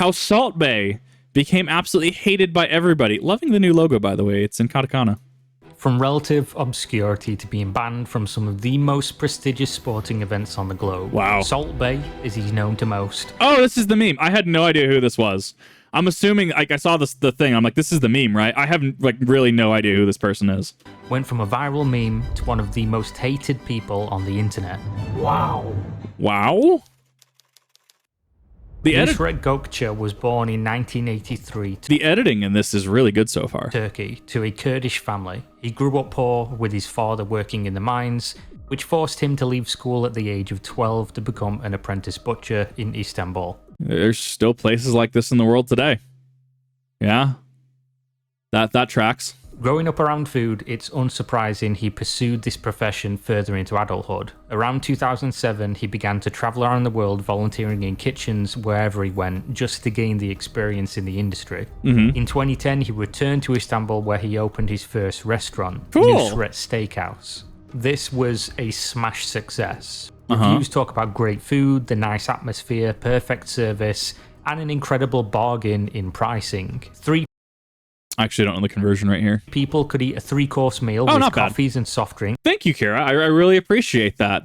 how Salt Bae became absolutely hated by everybody. Loving the new logo, by the way. It's in katakana. From relative obscurity to being banned from some of the most prestigious sporting events on the globe. Wow. Salt Bae is he's known to most. Oh, this is the meme. I had no idea who this was. I'm assuming, like, I saw the thing. I'm like, this is the meme, right? I have, like, really no idea who this person is. Went from a viral meme to one of the most hated people on the internet. Wow. Wow? Nusret Gökçe was born in 1983 to the editing in this is really good so far. Turkey to a Kurdish family. He grew up poor with his father working in the mines, which forced him to leave school at the age of 12 to become an apprentice butcher in Istanbul. There's still places like this in the world today. Yeah. That tracks. Growing up around food, it's unsurprising he pursued this profession further into adulthood. Around 2007, he began to travel around the world volunteering in kitchens wherever he went, just to gain the experience in the industry. In 2010, he returned to Istanbul where he opened his first restaurant, Nusret Steakhouse. This was a smash success. Reviews talk about great food, the nice atmosphere, perfect service, and an incredible bargain in pricing. I actually don't know the conversion right here. People could eat a 3-course meal with coffees and soft drinks. Thank you, Kira. I really appreciate that.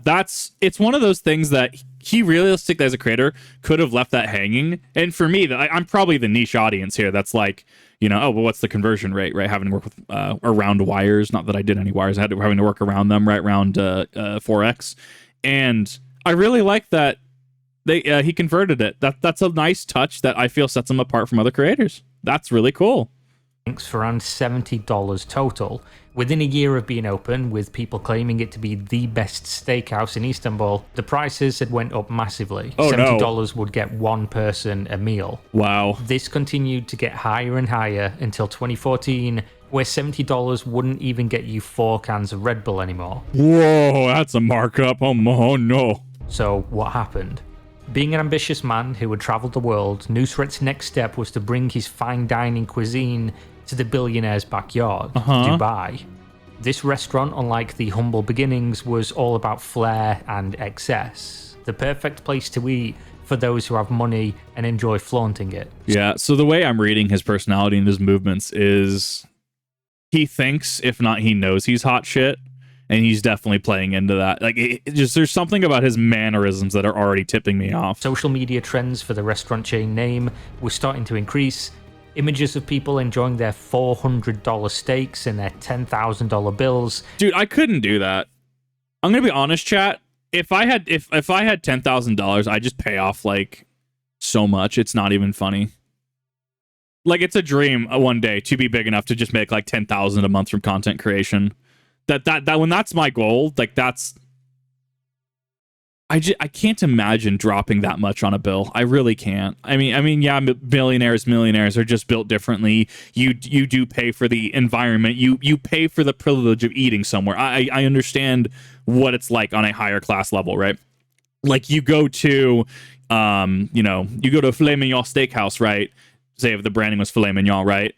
It's one of those things that he realistically, as a creator, could have left that hanging. And for me, I'm probably the niche audience here. That's like, you know, oh, well, what's the conversion rate, right? Having to work with around wires. Not that I did any wires. I had to having to work around them, right? Around Forex. And I really like that he converted it. That's a nice touch that I feel sets him apart from other creators. That's really cool. For around $70 total. Within a year of being open, with people claiming it to be the best steakhouse in Istanbul, the prices had went up massively. $70 would get one person a meal. Wow. This continued to get higher and higher until 2014, where $70 wouldn't even get you 4 cans of Red Bull anymore. Whoa, that's a markup. Oh no. So what happened? Being an ambitious man who had traveled the world, Nusret's next step was to bring his fine dining cuisine to the billionaire's backyard, Dubai. This restaurant, unlike the humble beginnings, was all about flair and excess. The perfect place to eat for those who have money and enjoy flaunting it. Yeah, so the way I'm reading his personality and his movements is he thinks, if not he knows he's hot shit. And he's definitely playing into that. Like, there's something about his mannerisms that are already tipping me off. Social media trends for the restaurant chain name were starting to increase. Images of people enjoying their $400 steaks and their $10,000 bills. Dude, I couldn't do that. I'm gonna be honest, chat. If I had $10,000, I'd just pay off like so much. It's not even funny. Like, it's a dream one day to be big enough to just make like $10,000 a month from content creation. That when that's my goal, like I can't imagine dropping that much on a bill. I really can't. I mean, yeah, millionaires are just built differently. You do pay for the environment. You pay for the privilege of eating somewhere. I understand what it's like on a higher class level, right? Like, you go to, you go to a filet mignon steakhouse, right? Say if the branding was filet mignon, right?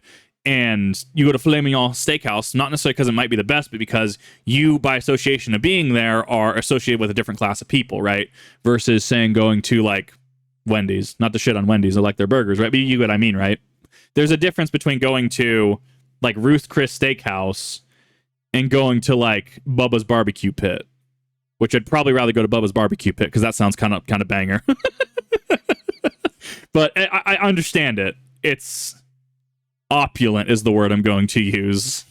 And you go to filet mignon steakhouse, not necessarily because it might be the best, but because you, by association of being there, are associated with a different class of people, right? Versus saying going to, like, Wendy's. Not to shit on Wendy's, I like their burgers, right? But you get what I mean, right? There's a difference between going to, like, Ruth Chris Steakhouse and going to, like, Bubba's Barbecue Pit, which I'd probably rather go to Bubba's Barbecue Pit because that sounds kind of banger. But I understand it. It's opulent is the word I'm going to use.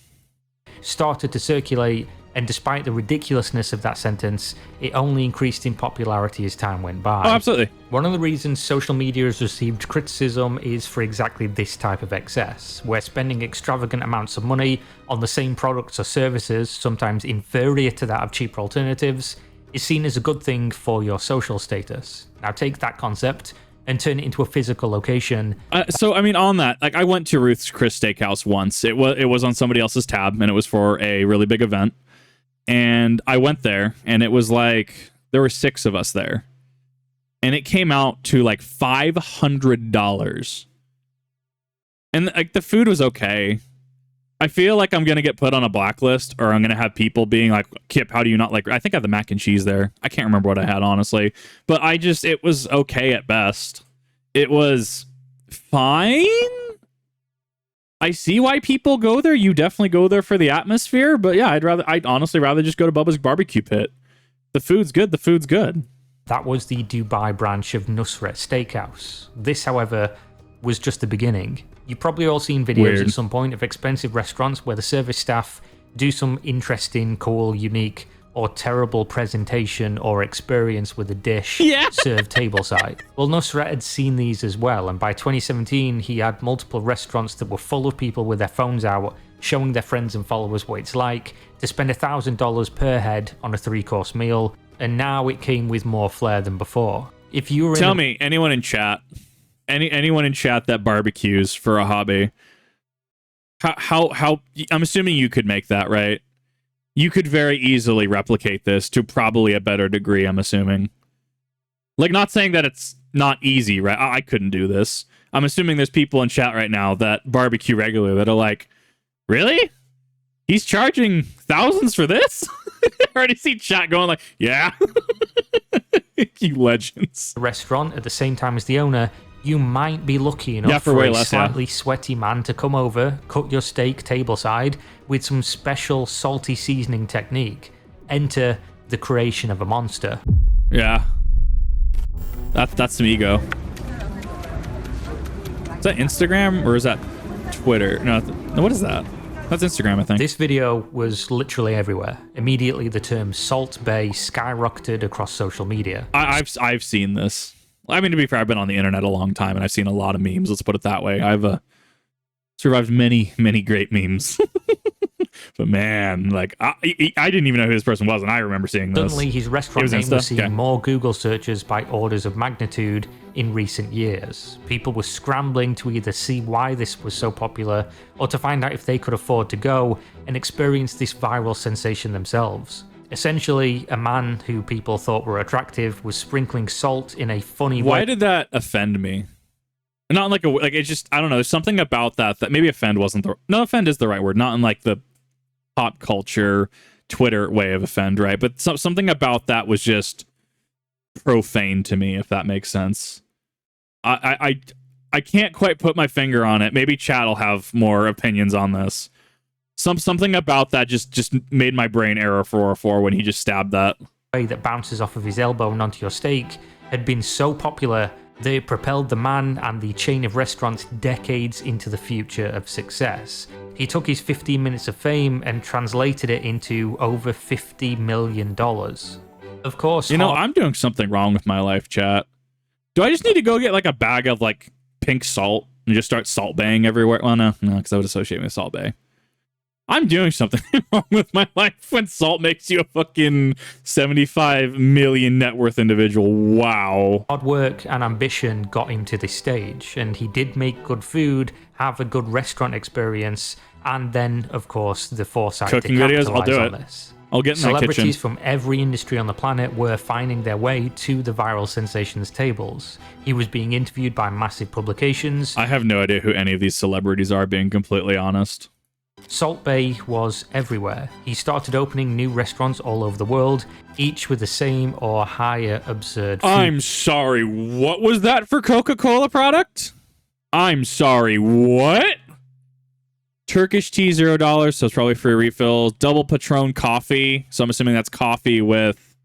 Started to circulate, and despite the ridiculousness of that sentence, it only increased in popularity as time went by. Oh, absolutely. One of the reasons social media has received criticism is for exactly this type of excess, where spending extravagant amounts of money on the same products or services, sometimes inferior to that of cheaper alternatives, is seen as a good thing for your social status. Now take that concept and turn it into a physical location. So, I mean, on that, like, I went to Ruth's Chris Steakhouse once. It was on somebody else's tab, and it was for a really big event. And I went there, and it was like, there were 6 of us there. And it came out to like $500. And, like, the food was okay. I feel like I'm going to get put on a blacklist, or I'm going to have people being like, Kip, how do you not like... I think I had the mac and cheese there. I can't remember what I had, honestly. But it was okay at best. It was fine. I see why people go there. You definitely go there for the atmosphere, but yeah, I'd honestly rather just go to Bubba's barbecue pit. The food's good. The food's good. That was the Dubai branch of Nusret Steakhouse. This, however, was just the beginning. You've probably all seen videos at some point of expensive restaurants where the service staff do some interesting, cool, unique, or terrible presentation or experience with a dish served tableside. Well, Nusret had seen these as well, and by 2017 he had multiple restaurants that were full of people with their phones out, showing their friends and followers what it's like to spend $1,000 per head on a 3-course meal, and now it came with more flair than before. If you were Tell me, anyone in chat, anyone in chat that barbecues for a hobby, how I'm assuming you could make that, right? You could very easily replicate this to probably a better degree, I'm assuming. Like, not saying that it's not easy, right? I couldn't do this. I'm assuming there's people in chat right now that barbecue regularly that are like, really? He's charging thousands for this? I already see chat going like, yeah. You legends. Restaurant at the same time as the owner, you might be lucky enough for a slightly sweaty man to come over, cut your steak tableside with some special salty seasoning technique. Enter the creation of a monster. Yeah. That's some ego. Is that Instagram or is that Twitter? No, what is that? That's Instagram, I think. This video was literally everywhere. Immediately, the term Salt Bae skyrocketed across social media. I've seen this. I mean, to be fair, I've been on the internet a long time, and I've seen a lot of memes. Let's put it that way. I've survived many, many great memes. But man, like, I didn't even know who this person was, and I remember seeing this. Suddenly, his restaurant name was seeing more Google searches by orders of magnitude in recent years. People were scrambling to either see why this was so popular, or to find out if they could afford to go and experience this viral sensation themselves. Essentially, a man who people thought were attractive was sprinkling salt in a funny way. Why did that offend me? Not like it's just, I don't know, there's something about that maybe offend wasn't offend is the right word, not in like the pop culture Twitter way of offend, right? But something about that was just profane to me, if that makes sense. I can't quite put my finger on it. Maybe chat will have more opinions on this. Something about that just made my brain error 404 when he just stabbed that. Way that bounces off of his elbow and onto your steak had been so popular that it propelled the man and the chain of restaurants decades into the future of success. He took his 15 minutes of fame and translated it into over $50 million. Of course, I'm doing something wrong with my life, chat. Do I just need to go get like a bag of like pink salt and just start salt baying everywhere? Well, no, because I would associate me with Salt Bae. I'm doing something wrong with my life when salt makes you a fucking 75 million net worth individual. Wow. Hard work and ambition got him to this stage, and he did make good food, have a good restaurant experience, and then, of course, the foresight cooking to videos. I'll capitalize do on it. this. I'll get in my kitchen. Celebrities from every industry on the planet were finding their way to the viral sensations tables. He was being interviewed by massive publications. I have no idea who any of these celebrities are, being completely honest. Salt Bae was everywhere. He started opening new restaurants all over the world, each with the same or higher absurd food. I'm sorry, what was that for Coca-Cola product? I'm sorry, what? Turkish tea, $0, so it's probably free refills. Double Patron coffee, so I'm assuming that's coffee with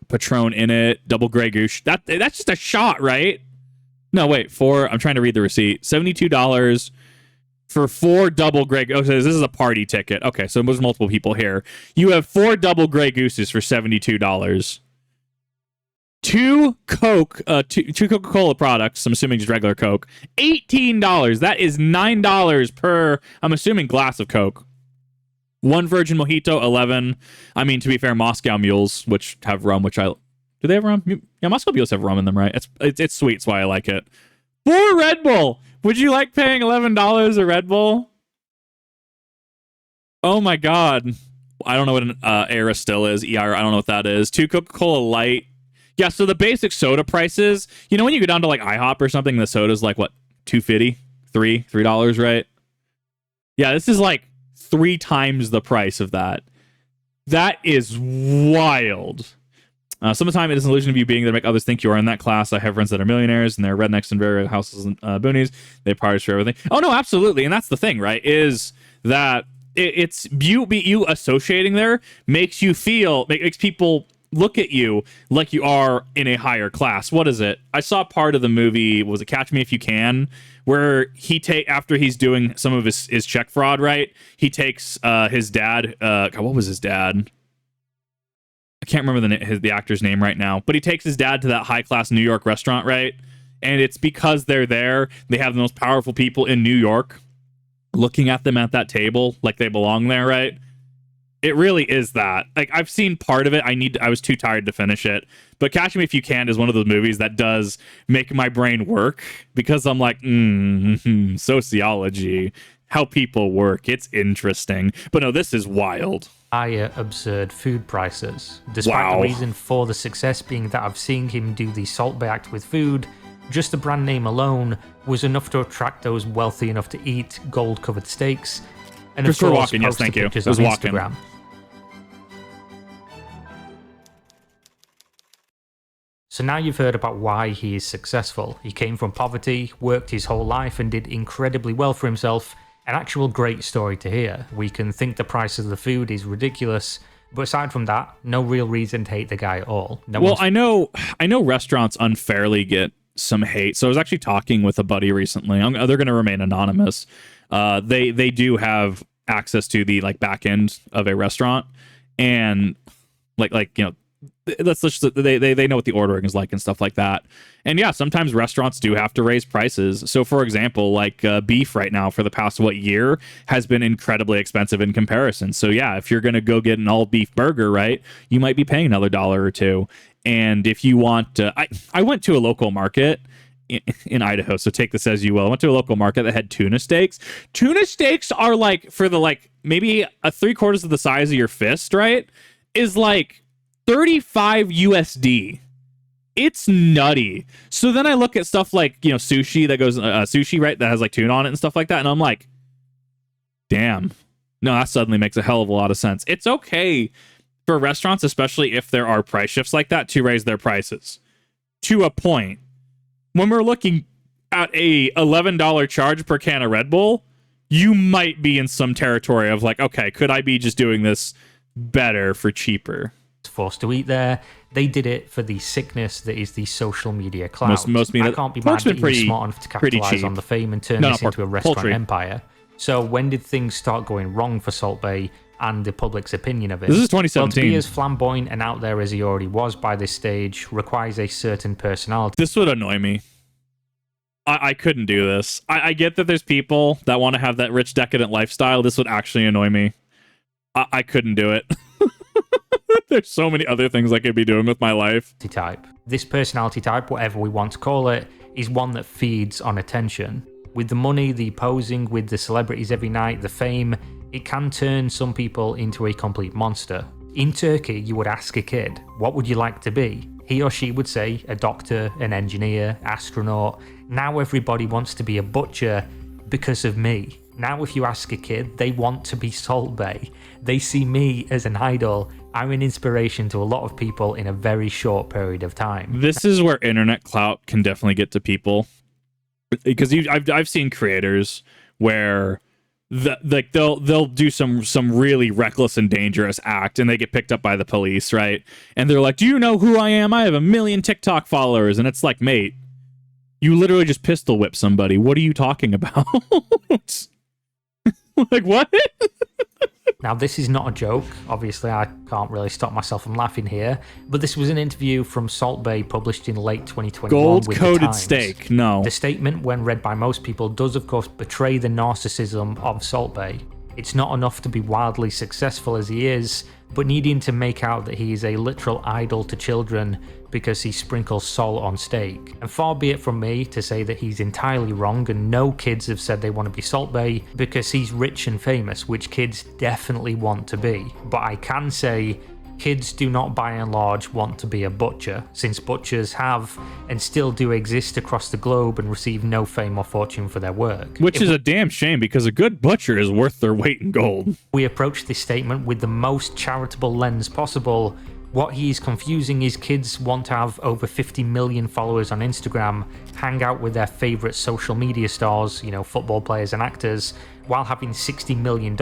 Patron in it. Double Grey Goose. That's just a shot, right? No, wait, I'm trying to read the receipt. $72 for 4 double Grey Gooses. Okay, this is a party ticket. Okay, so there's multiple people here. You have 4 double Grey Gooses for $72. 2 Coca-Cola products, I'm assuming just regular Coke, $18. That is $9 per, I'm assuming, glass of Coke. 1 Virgin Mojito, $11. I mean, to be fair, Moscow Mules, which have rum, do they have rum? Yeah, Moscow Mules have rum in them, right? It's sweet, that's why I like it. 4 Red Bull. Would you like paying $11 a Red Bull? Oh my god. I don't know what an Era still is. ER, I don't know what that is. 2 Coca-Cola Light. Yeah, so the basic soda prices, when you go down to like IHOP or something, the soda's like what, $2.50? $3, right? Yeah, this is like 3 times the price of that. That is wild. Some of the time it is an illusion of you being there to make others think you are in that class. I have friends that are millionaires and they're rednecks in various houses and boonies. They party for everything. Oh no, absolutely. And that's the thing, right? Is that it's you associating there makes you feel, makes people look at you like you are in a higher class. What is it? I saw part of the movie, was it Catch Me If You Can, where after he's doing some of his check fraud, right? He takes his dad, God, what was his dad? I can't remember the actor's name right now, but he takes his dad to that high class New York restaurant, right? And it's because they're there, they have the most powerful people in New York looking at them at that table like they belong there, right? It really is that. Like, I've seen part of it. I was too tired to finish it. But Catch Me If You Can is one of those movies that does make my brain work, because I'm like, sociology, how people work. It's interesting. But no, this is wild. Higher absurd food prices. Despite the reason for the success being that I've seen him do the Salt Bae act with food, just the brand name alone was enough to attract those wealthy enough to eat gold-covered steaks. And of course, Walken, yes, thank you. Pictures on Instagram. So now you've heard about why he is successful. He came from poverty, worked his whole life, and did incredibly well for himself. An actual great story to hear. We can think the price of the food is ridiculous, but aside from that, no real reason to hate the guy at all. I know restaurants unfairly get some hate. So I was actually talking with a buddy recently. They're going to remain anonymous. They do have access to the back end of a restaurant, and they know what the ordering is like and stuff like that. And yeah, sometimes restaurants do have to raise prices. So for example, beef right now for the past year has been incredibly expensive in comparison. So yeah, if you're going to go get an all beef burger, right, you might be paying another $1 or $2. And if you want I went to a local market in Idaho, so take this as you will. I went to a local market that had tuna steaks. Tuna steaks are for maybe a 3/4 of the size of your fist, right? Is 35 USD. It's nutty. So then I look at stuff sushi that goes sushi, right, that has tuna on it and stuff like that, and I'm like, damn. No, that suddenly makes a hell of a lot of sense. It's okay for restaurants, especially if there are price shifts like that, to raise their prices to a point. When we're looking at a $11 charge per can of Red Bull, you might be in some territory of okay, could I be just doing this better for cheaper? Forced to eat there. They did it for the sickness that is the social media cloud. Most media, I can't be mad that he was smart enough to capitalize on the fame and turn this into a restaurant empire. So when did things start going wrong for Salt Bae and the public's opinion of it? This is 2017. Well, to be as flamboyant and out there as he already was by this stage requires a certain personality. This would annoy me. I couldn't do this. I get that there's people that want to have that rich, decadent lifestyle. This would actually annoy me. I couldn't do it. There's so many other things I could be doing with my life. This personality type, whatever we want to call it, is one that feeds on attention. With the money, the posing with the celebrities every night, the fame, it can turn some people into a complete monster. In Turkey, you would ask a kid, what would you like to be? He or she would say a doctor, an engineer, astronaut. Now everybody wants to be a butcher because of me. Now if you ask a kid, they want to be Salt Bae. They see me as an idol. I'm an inspiration to a lot of people in a very short period of time. This is where internet clout can definitely get to people. Because I've seen creators where they'll do some really reckless and dangerous act, and they get picked up by the police, right? And they're like, do you know who I am? I have 1 million TikTok followers. And it's like, mate, you literally just pistol whip somebody. What are you talking about? What? Now, this is not a joke. Obviously, I can't really stop myself from laughing here. But this was an interview from Salt Bae published in late 2021 Gold-coated steak, no. The statement, when read by most people, does of course betray the narcissism of Salt Bae. It's not enough to be wildly successful as he is, but needing to make out that he is a literal idol to children because he sprinkles salt on steak. And far be it from me to say that he's entirely wrong, and no kids have said they want to be Salt Bae because he's rich and famous, which kids definitely want to be. But I can say kids do not by and large want to be a butcher, since butchers have and still do exist across the globe and receive no fame or fortune for their work. Which is a damn shame, because a good butcher is worth their weight in gold. We approach this statement with the most charitable lens possible. What he's confusing is kids want to have over 50 million followers on Instagram, hang out with their favorite social media stars, you know, football players and actors, while having $60 million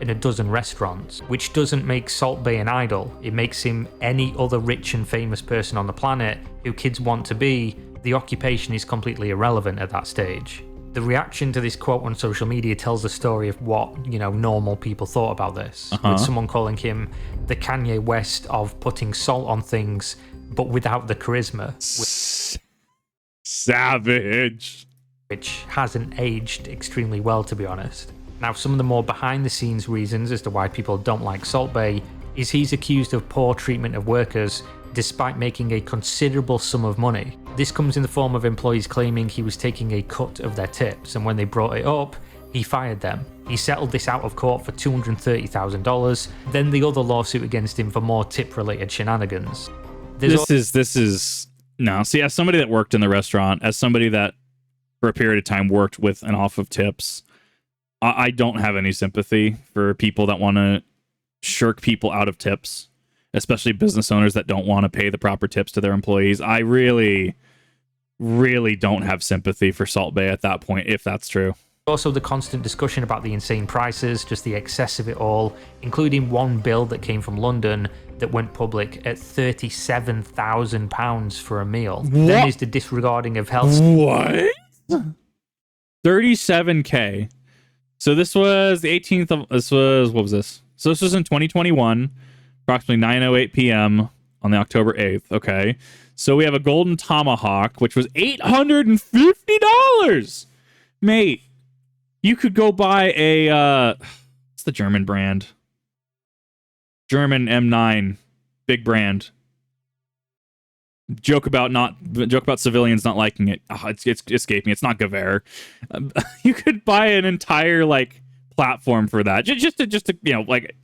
in a dozen restaurants, which doesn't make Salt Bae an idol. It makes him any other rich and famous person on the planet who kids want to be. The occupation is completely irrelevant at that stage. The reaction to this quote on social media tells the story of what, you know, normal people thought about this. With someone calling him the Kanye West of putting salt on things, but without the charisma. Savage. Which hasn't aged extremely well, to be honest. Now, some of the more behind-the-scenes reasons as to why people don't like Salt Bae is he's accused of poor treatment of workers despite making a considerable sum of money. This comes in the form of employees claiming he was taking a cut of their tips, and when they brought it up, he fired them. He settled this out of court for $230,000, then the other lawsuit against him for more tip-related shenanigans. This is no. See, as somebody that worked in the restaurant, as somebody that for a period of time worked with and off of tips, I don't have any sympathy for people that want to shirk people out of tips, especially business owners that don't want to pay the proper tips to their employees. I really, really don't have sympathy for Salt Bae at that point, if that's true. Also, the constant discussion about the insane prices, just the excess of it all, including one bill that came from London that went public at £37,000 for a meal. What? Then there's the disregarding of health. What? 37K. So this was the 18th of, what was this? So this was in 2021, approximately 9:08 p.m. on the October 8th. Okay. So we have a golden tomahawk, which was $850. Mate, you could go buy a, what's the German brand? German M9, big brand. Joke about civilians not liking it. Oh, it's escaping. It's not Gewehr. You could buy an entire like platform for that. Just to you know, like,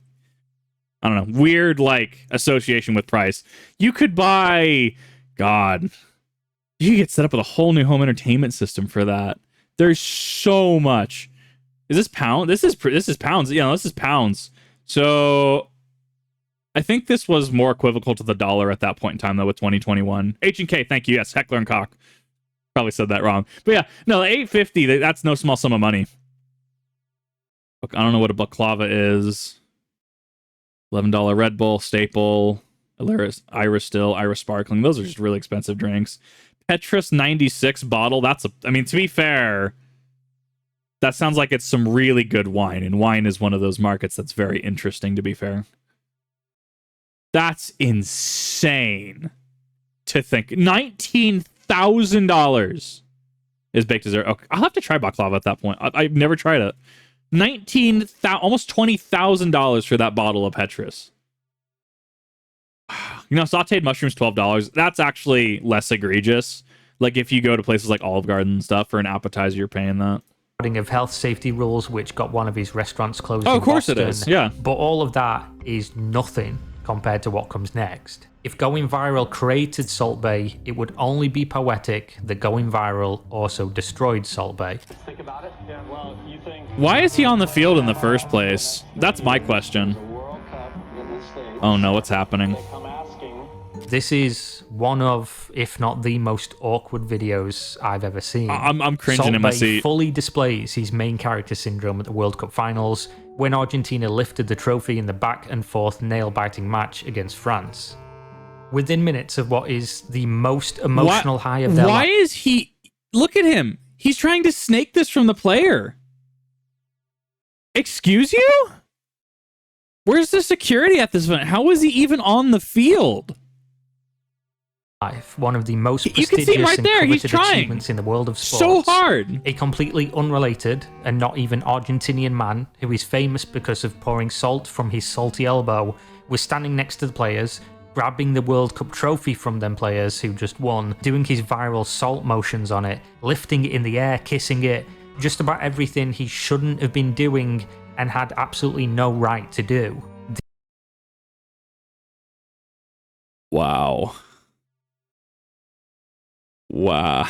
I don't know, weird like association with price. You could buy, God, you could get set up with a whole new home entertainment system for that. There's so much. Is this pound? This is pounds. Yeah, this is pounds. So I think this was more equivocal to the dollar at that point in time, though, with 2021. H&K, thank you. Yes, Heckler and Koch. Probably said that wrong. But yeah, no, $850, that's no small sum of money. Look, I don't know what a baklava is. $11 Red Bull, Staple, Irish Still, Irish Sparkling. Those are just really expensive drinks. Petrus 96 bottle. I mean, to be fair, that sounds like it's some really good wine. And wine is one of those markets that's very interesting, to be fair. That's insane to think. $19,000 is baked dessert. Okay, I'll have to try baklava at that point. I've never tried it. Almost $20,000 for that bottle of Petrus. You know, sauteed mushrooms, $12. That's actually less egregious. Like if you go to places like Olive Garden and stuff for an appetizer, you're paying that. Of health safety rules, which got one of his restaurants closed. Oh, in of course Boston. it is. Yeah. But all of that is nothing compared to what comes next. If going viral created Salt Bae, it would only be poetic that going viral also destroyed Salt Bae. Think about it. Yeah, well, you think Why is he on the field in the first place? That's my question. Oh no, what's happening? This is one of, if not the most awkward videos I've ever seen. I'm cringing in my seat. Fully displays his main character syndrome at the World Cup finals when Argentina lifted the trophy in the back and forth nail-biting match against France. Within minutes of what is the most emotional high of their Why is he... Look at him. He's trying to snake this from the player. Excuse you? Where's the security at this event? How is he even on the field? life. One of the most you can see him right and there. He's coveted trying achievements in the world of sports. So hard. A completely unrelated and not even Argentinian man who is famous because of pouring salt from his salty elbow was standing next to the players, grabbing the World Cup trophy from them players who just won, doing his viral salt motions on it, lifting it in the air, kissing it, just about everything he shouldn't have been doing and had absolutely no right to do. Wow. Wow.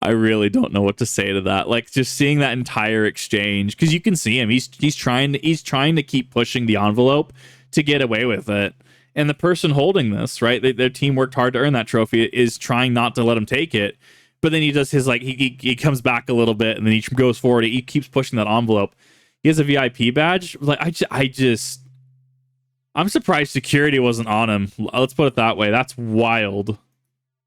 I really don't know what to say to that. Like, just seeing that entire exchange, because you can see him. He's trying to keep pushing the envelope to get away with it. And the person holding this, right, their team worked hard to earn that trophy, is trying not to let him take it. But then he does his, like, he comes back a little bit, and then he goes forward. He keeps pushing that envelope. He has a VIP badge. Like, I'm surprised security wasn't on him. Let's put it that way. That's wild.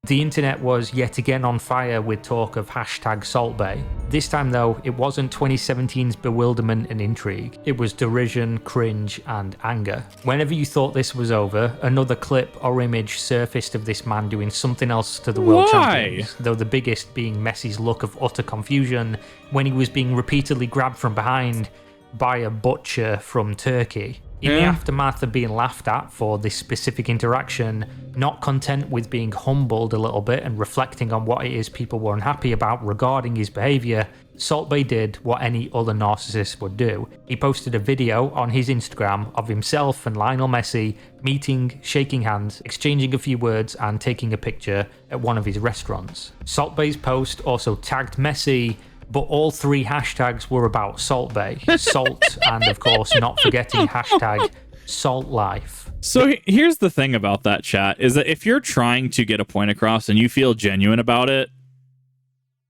The internet was yet again on fire with talk of hashtag Salt Bae. This time though, it wasn't 2017's bewilderment and intrigue. It was derision, cringe, and anger. Whenever you thought this was over, another clip or image surfaced of this man doing something else to the world champions, though the biggest being Messi's look of utter confusion when he was being repeatedly grabbed from behind by a butcher from Turkey. In the aftermath of being laughed at for this specific interaction, not content with being humbled a little bit and reflecting on what it is people were unhappy about regarding his behaviour, Salt Bae did what any other narcissist would do. He posted a video on his Instagram of himself and Lionel Messi meeting, shaking hands, exchanging a few words, and taking a picture at one of his restaurants. Salt Bae's post also tagged Messi, but all three hashtags were about Salt Bae, salt, and of course, not forgetting hashtag Salt Life. So here's the thing about that, chat, is that if you're trying to get a point across and you feel genuine about it,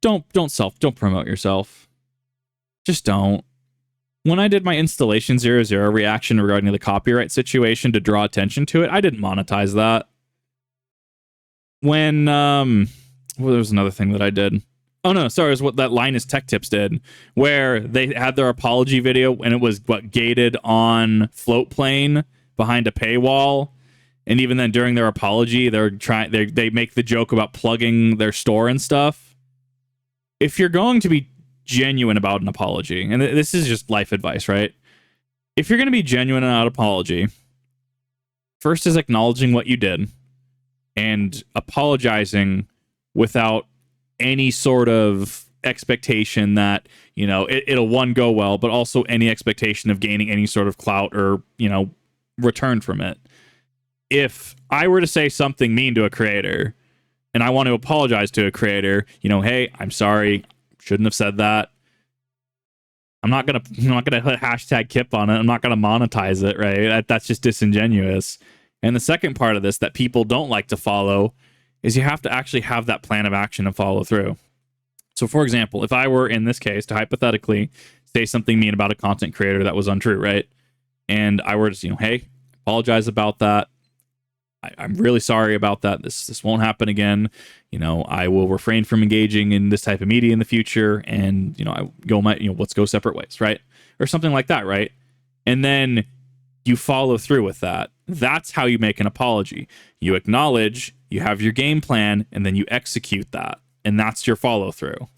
don't promote yourself. Just don't. When I did my installation 00 reaction regarding the copyright situation to draw attention to it, I didn't monetize that. When well, there was another thing that I did. Oh no, sorry, it was what that Linus Tech Tips did, where they had their apology video and it was gated on Floatplane behind a paywall. And even then during their apology, they make the joke about plugging their store and stuff. If you're going to be genuine about an apology, and this is just life advice, right? If you're going to be genuine about an apology, first is acknowledging what you did and apologizing without any sort of expectation that, you know, it'll one go well, but also any expectation of gaining any sort of clout or, you know, return from it. If I were to say something mean to a creator and I want to apologize to a creator, you know, hey, I'm sorry, shouldn't have said that. I'm not gonna put hashtag Kip on it. I'm not gonna monetize it, right? That's just disingenuous. And the second part of this that people don't like to follow is you have to actually have that plan of action and follow through. So for example, if I were in this case to hypothetically say something mean about a content creator that was untrue, right? And I were to, you know, hey, apologize about that. I'm really sorry about that. This won't happen again. You know, I will refrain from engaging in this type of media in the future, and you know, let's go separate ways, right? Or something like that, right? And then you follow through with that. That's how you make an apology. You acknowledge, you have your game plan, and then you execute that. And that's your follow through.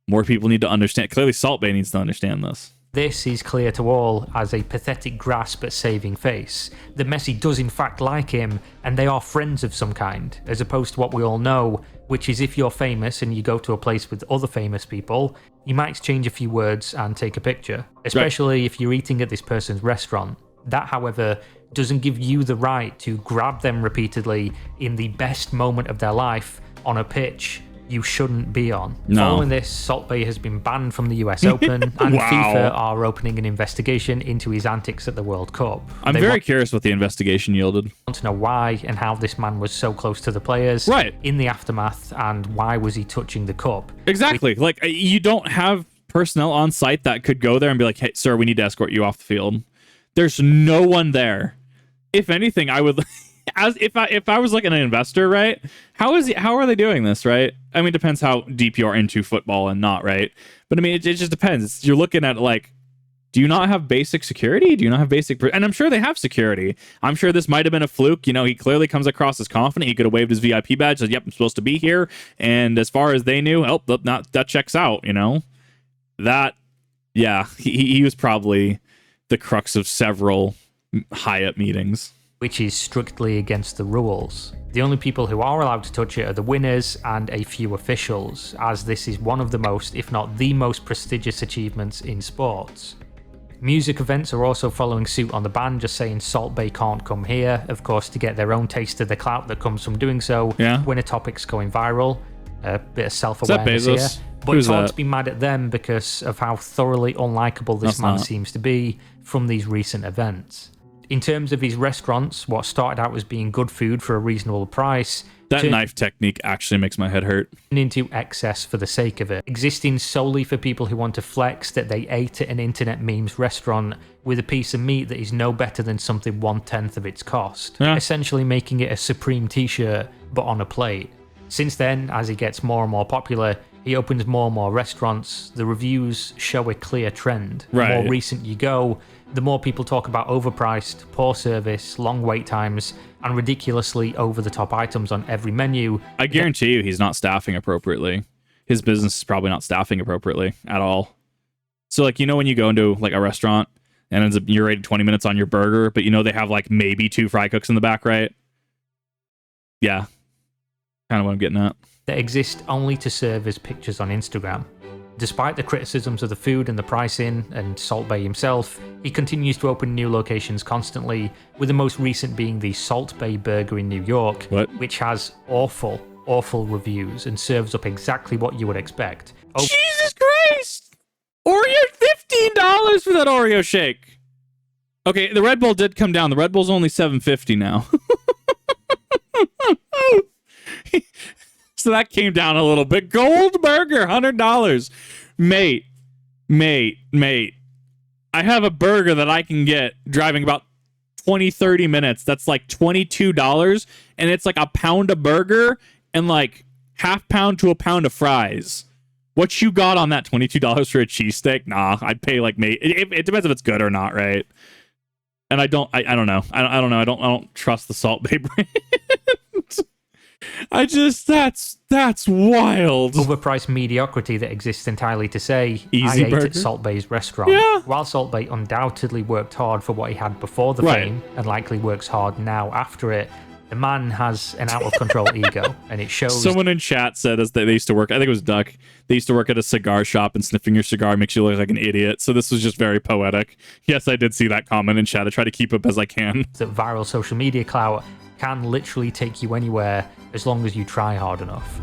More people need to understand. Clearly, Salt Bae needs to understand this. This is clear to all as a pathetic grasp at saving face. That Messi does in fact like him, and they are friends of some kind, as opposed to what we all know, which is if you're famous and you go to a place with other famous people, you might exchange a few words and take a picture, especially if you're eating at this person's restaurant. That, however, doesn't give you the right to grab them repeatedly in the best moment of their life on a pitch you shouldn't be on. No. Following this, Salt Bae has been banned from the US Open, and Wow. FIFA are opening an investigation into his antics at the World Cup. I'm very curious what the investigation yielded. Want to know why and how this man was so close to the players Right. in the aftermath, and why was he touching the cup. Exactly. Like, you don't have personnel on site that could go there and be like, hey, sir, we need to escort you off the field. There's no one there. If anything, I would... As if I was like an investor, right? How are they doing this, right? I mean, it depends how deep you are into football and not, right? But I mean, it just depends. You're looking at like, do you not have basic security? Do you not have basic? And I'm sure they have security. I'm sure this might have been a fluke. You know, he clearly comes across as confident. He could have waved his VIP badge, said, "Yep, I'm supposed to be here." And as far as they knew, that checks out. You know, he was probably the crux of several Hyatt meetings, which is strictly against the rules. The only people who are allowed to touch it are the winners and a few officials, as this is one of the most, if not the most prestigious achievements in sports. Music events are also following suit on the ban, just saying Salt Bae can't come here, of course to get their own taste of the clout that comes from doing so when a topic's going viral. A bit of self-awareness here. But it's hard to be mad at them because of how thoroughly unlikable this man seems to be from these recent events. In terms of his restaurants, what started out as being good food for a reasonable price That knife technique actually makes my head hurt. into excess for the sake of it, existing solely for people who want to flex that they ate at an internet memes restaurant with a piece of meat that is no better than something 1/10 of its cost, essentially making it a Supreme t-shirt but on a plate. Since then, as he gets more and more popular, he opens more and more restaurants. The reviews show a clear trend. The more recent you go, the more people talk about overpriced, poor service, long wait times, and ridiculously over-the-top items on every menu. I guarantee you he's not staffing appropriately. His business is probably not staffing appropriately at all. So, like, you know, when you go into like a restaurant and ends up you're waiting 20 minutes on your burger, but you know they have like maybe 2 fry cooks in the back, right? Yeah. Kind of what I'm getting at. That exist only to serve as pictures on Instagram. Despite the criticisms of the food and the pricing and Salt Bae himself, he continues to open new locations constantly, with the most recent being the Salt Bae Burger in New York, which has awful reviews and serves up exactly what you would expect. Jesus Christ! Oreo, $15 for that Oreo shake! Okay, the Red Bull did come down. The Red Bull's only $7.50 now. So that came down a little bit. Gold burger, $100. Mate. I have a burger that I can get driving about 20, 30 minutes. That's like $22. And it's like a pound of burger and like half pound to a pound of fries. What you got on that $22 for a cheesesteak? Nah, I'd pay like, mate. It depends if it's good or not, right? And I don't know. I don't know. I don't trust the Salt Bae brand. That's wild. Overpriced mediocrity that exists entirely to say, Easy I ate burger? at Salt Bae's restaurant. Yeah. While Salt Bae undoubtedly worked hard for what he had before the fame, and likely works hard now after it, the man has an out-of-control ego, and it shows. Someone in chat said as they used to work, I think it was Duck, they used to work at a cigar shop, and sniffing your cigar makes you look like an idiot. So this was just very poetic. Yes, I did see that comment in chat. I try to keep up as I can. That viral social media clout can literally take you anywhere as long as you try hard enough.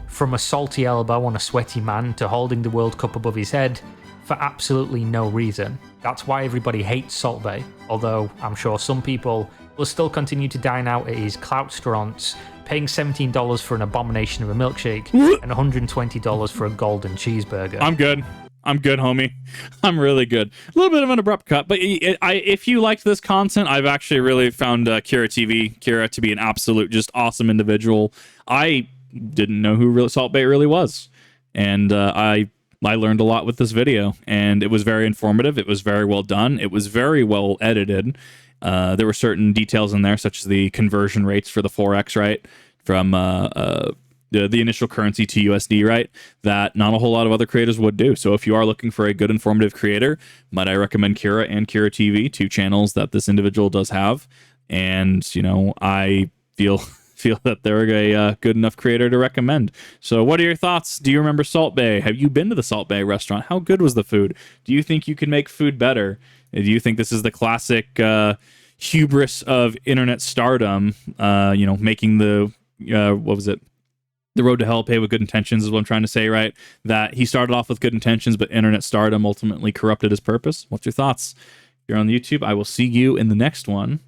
From a salty elbow on a sweaty man to holding the World Cup above his head for absolutely no reason. That's why everybody hates Salt Bae, although I'm sure some people will still continue to dine out at his clout restaurants, paying $17 for an abomination of a milkshake and $120 for a golden cheeseburger. I'm good, homie. I'm really good. A little bit of an abrupt cut, but if you liked this content, I've actually really found Kira to be an absolute just awesome individual. I didn't know who Salt Bae really was, and I learned a lot with this video, and it was very informative. It was very well done. It was very well edited. There were certain details in there, such as the conversion rates for the Forex, right, from the initial currency to USD, right, that not a whole lot of other creators would do. So if you are looking for a good informative creator, might I recommend Kira and KiraTV, 2 channels that this individual does have. And, you know, I feel that they're a good enough creator to recommend. So what are your thoughts? Do you remember Salt Bae? Have you been to the Salt Bae restaurant? How good was the food? Do you think you can make food better? Do you think this is the classic hubris of internet stardom, you know, making the, what was it? The road to hell paved with good intentions is what I'm trying to say, right? That he started off with good intentions, but internet stardom ultimately corrupted his purpose. What's your thoughts? If you're on YouTube, I will see you in the next one.